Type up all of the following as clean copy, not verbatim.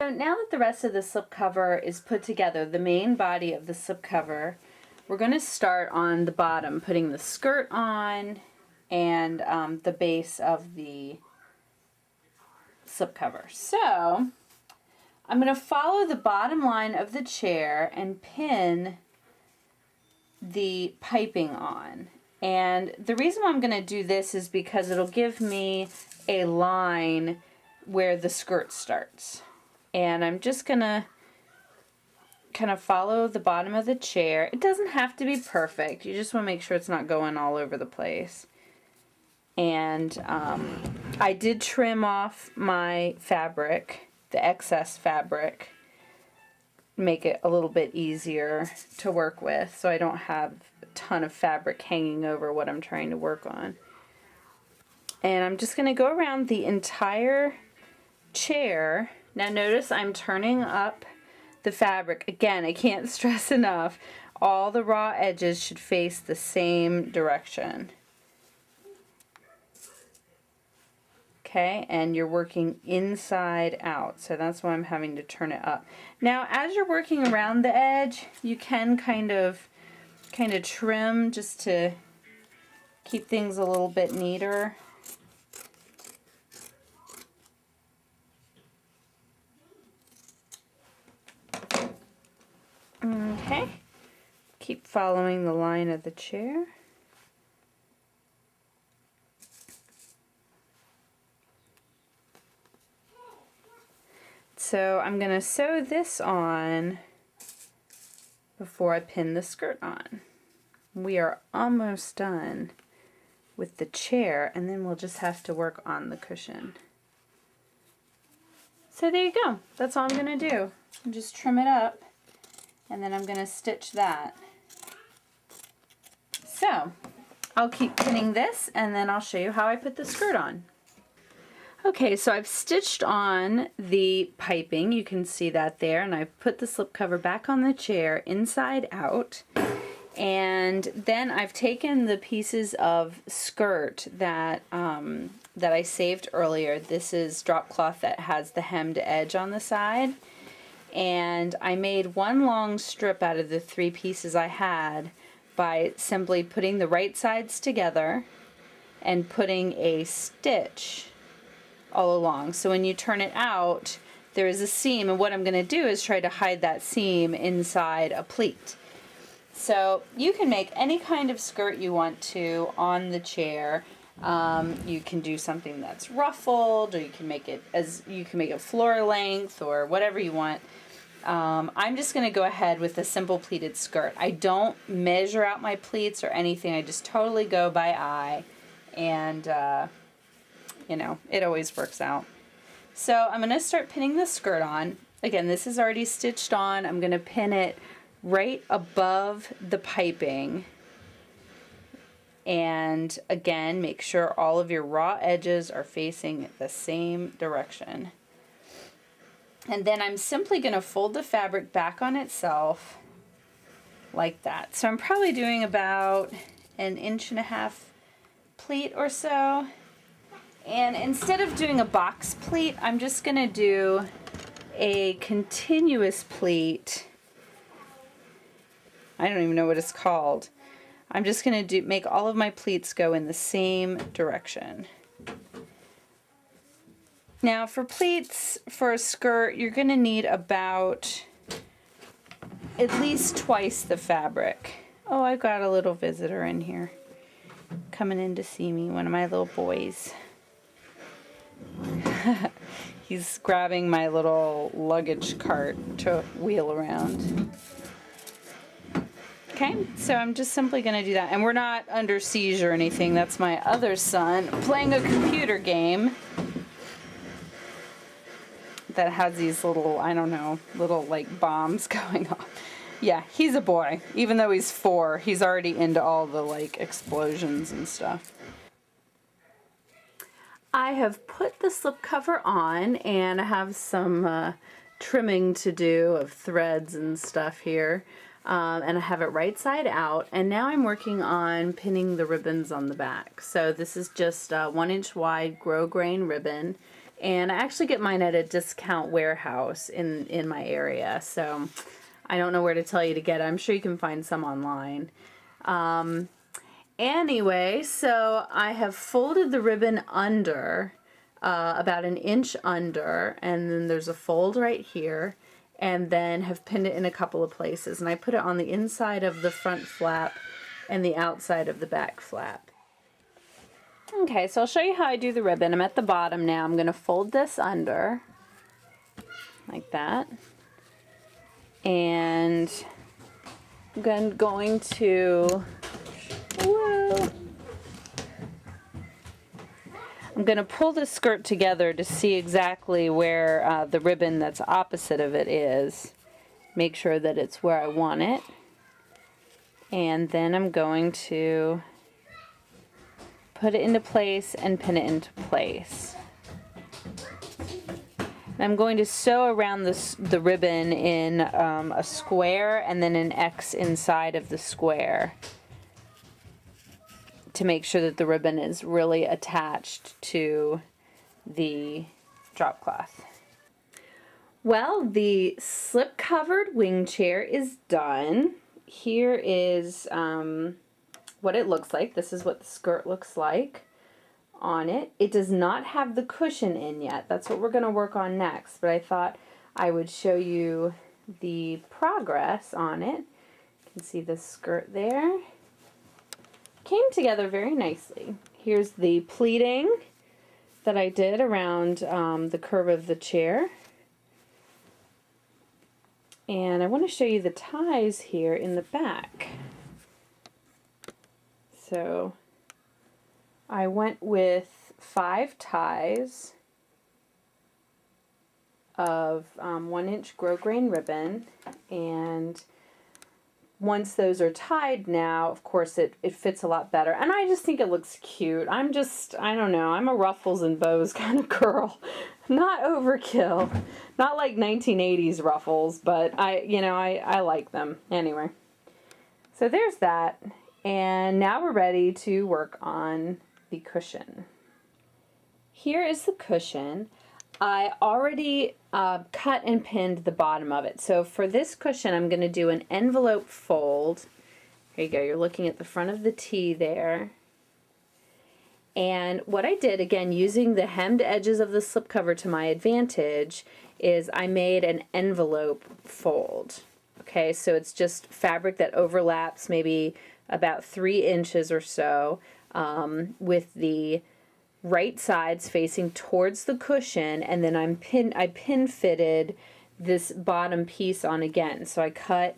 So now that the rest of the slipcover is put together, the main body of the slipcover, we're going to start on the bottom, putting the skirt on and the base of the slipcover. So I'm going to follow the bottom line of the chair and pin the piping on. And the reason why I'm going to do this is because it'll give me a line where the skirt starts. And I'm just going to kind of follow the bottom of the chair. It doesn't have to be perfect. You just want to make sure it's not going all over the place. And I did trim off my fabric, the excess fabric, make it a little bit easier to work with so I don't have a ton of fabric hanging over what I'm trying to work on. And I'm just going to go around the entire chair. Now notice I'm turning up the fabric. Again, I can't stress enough, all the raw edges should face the same direction. Okay, and you're working inside out, so that's why I'm having to turn it up. Now, as you're working around the edge, you can kind of trim just to keep things a little bit neater. Okay, keep following the line of the chair. So I'm going to sew this on before I pin the skirt on. We are almost done with the chair, and then we'll just have to work on the cushion. So there you go. That's all I'm going to do. Just trim it up, and then I'm going to stitch that. So I'll keep pinning this, and then I'll show you how I put the skirt on. Okay, so I've stitched on the piping, you can see that there, and I've put the slipcover back on the chair inside out, and then I've taken the pieces of skirt that I saved earlier. This is drop cloth that has the hemmed edge on the side, and I made one long strip out of the 3 pieces I had by simply putting the right sides together and putting a stitch all along. So when you turn it out, there is a seam, and what I'm going to do is try to hide that seam inside a pleat. So you can make any kind of skirt you want to on the chair. You can do something that's ruffled, or you can make it floor length, or whatever you want. I'm just going to go ahead with a simple pleated skirt. I don't measure out my pleats or anything. I just totally go by eye, and you know, it always works out. So I'm going to start pinning the skirt on. Again, this is already stitched on. I'm going to pin it right above the piping. And again, make sure all of your raw edges are facing the same direction. And then I'm simply going to fold the fabric back on itself like that. So I'm probably doing about 1.5 inch pleat or so. And instead of doing a box pleat, I'm just going to do a continuous pleat. I don't even know what it's called. I'm just going to make all of my pleats go in the same direction. Now for pleats for a skirt, you're going to need about at least twice the fabric. Oh, I've got a little visitor in here coming in to see me, one of my little boys. He's grabbing my little luggage cart to wheel around. Okay, so I'm just simply going to do that. And we're not under siege or anything. That's my other son playing a computer game that has these little, I don't know, little like bombs going off. Yeah, he's a boy. Even though he's 4, he's already into all the like explosions and stuff. I have put the slipcover on, and I have some trimming to do of threads and stuff here, and I have it right side out, and now I'm working on pinning the ribbons on the back. So this is just a 1 inch wide grosgrain ribbon, And I actually get mine at a discount warehouse in my area, so I don't know where to tell you to get it. I'm sure you can find some online. Anyway, so I have folded the ribbon under, about an inch under, and then there's a fold right here, and then have pinned it in a couple of places. And I put it on the inside of the front flap and the outside of the back flap. Okay, so I'll show you how I do the ribbon. I'm at the bottom now. I'm going to fold this under, like that. And I'm going to, whoa, I'm going to pull the skirt together to see exactly where the ribbon that's opposite of it is. Make sure that it's where I want it. And then I'm going to put it into place and pin it into place. I'm going to sew around the ribbon in a square and then an X inside of the square to make sure that the ribbon is really attached to the drop cloth. Well, the slip covered wing chair is done. Here is what it looks like. This is what the skirt looks like on it. It does not have the cushion in yet. That's what we're going to work on next, but I thought I would show you the progress on it. You can see the skirt there. Came together very nicely. Here's the pleating that I did around the curve of the chair. And I want to show you the ties here in the back. So I went with 5 ties of 1-inch grosgrain ribbon, and once those are tied now, of course it fits a lot better, and I just think it looks cute. I don't know, I'm a ruffles and bows kind of girl. Not overkill. Not like 1980s ruffles, but I like them. Anyway, so there's that. And now we're ready to work on the cushion. Here is the cushion. I already cut and pinned the bottom of it. So for this cushion, I'm going to do an envelope fold. Here you go. You're looking at the front of the T there. And what I did, again, using the hemmed edges of the slipcover to my advantage, is I made an envelope fold. Okay, so it's just fabric that overlaps maybe about 3 inches or so, with the right sides facing towards the cushion, and then I pin fitted this bottom piece on again. So I cut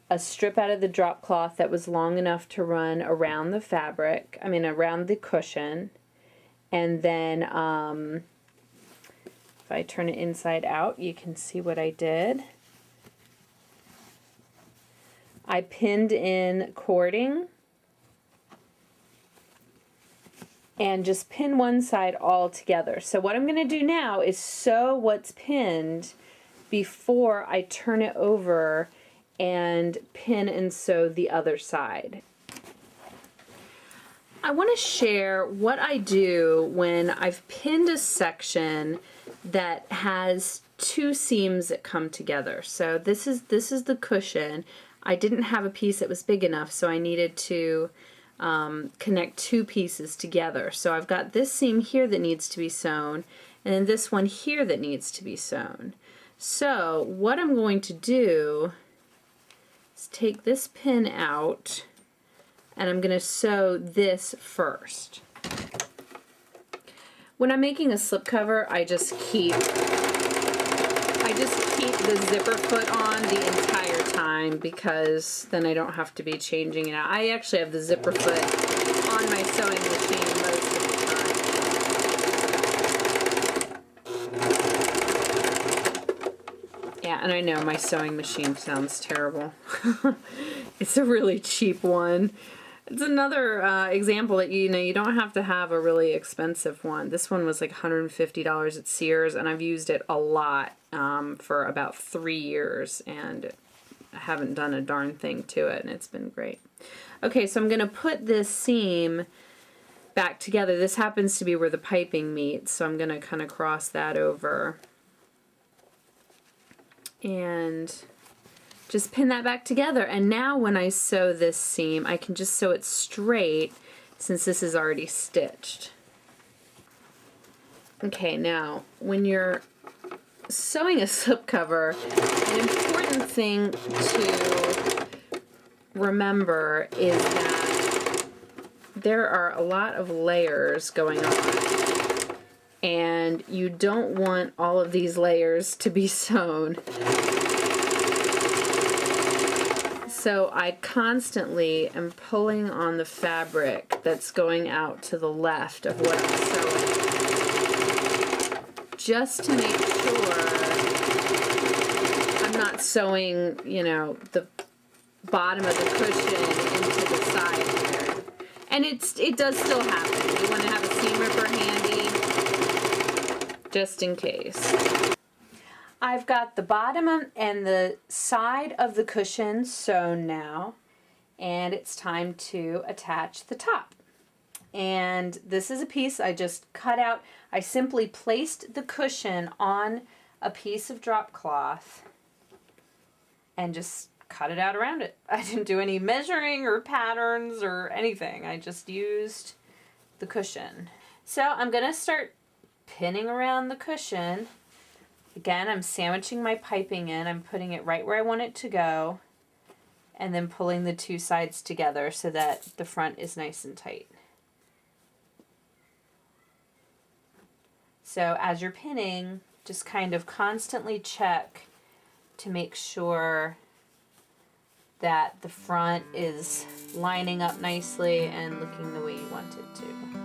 a strip out of the drop cloth that was long enough to run around the fabric, around the cushion, and then if I turn it inside out, you can see what I did. I pinned in cording and just pin one side all together. So what I'm going to do now is sew what's pinned before I turn it over and pin and sew the other side. I want to share what I do when I've pinned a section that has 2 seams that come together. So this is the cushion. I didn't have a piece that was big enough, so I needed to connect 2 pieces together. So I've got this seam here that needs to be sewn, and then this one here that needs to be sewn. So what I'm going to do is take this pin out, and I'm going to sew this first. When I'm making a slipcover, I just keep the zipper foot on the entire time, because then I don't have to be changing it out. I actually have the zipper foot on my sewing machine most of the time. Yeah, and I know my sewing machine sounds terrible. It's a really cheap one. It's another example that you don't have to have a really expensive one. This one was like $150 at Sears, and I've used it a lot for about 3 years, and I haven't done a darn thing to it, and it's been great. Okay, so I'm going to put this seam back together. This happens to be where the piping meets, so I'm going to kind of cross that over. And just pin that back together. And now when I sew this seam, I can just sew it straight since this is already stitched. Okay, now when you're sewing a slipcover, an important thing to remember is that there are a lot of layers going on, and you don't want all of these layers to be sewn. So I constantly am pulling on the fabric that's going out to the left of what I'm sewing, just to make sure I'm not sewing, you know, the bottom of the cushion into the side here. And it does still happen. You want to have a seam ripper handy, just in case. I've got the bottom and the side of the cushion sewn now, and it's time to attach the top. And this is a piece I just cut out. I simply placed the cushion on a piece of drop cloth and just cut it out around it. I didn't do any measuring or patterns or anything. I just used the cushion. So I'm going to start pinning around the cushion. Again, I'm sandwiching my piping in. I'm putting it right where I want it to go, and then pulling the two sides together so that the front is nice and tight. So as you're pinning, just kind of constantly check to make sure that the front is lining up nicely and looking the way you want it to.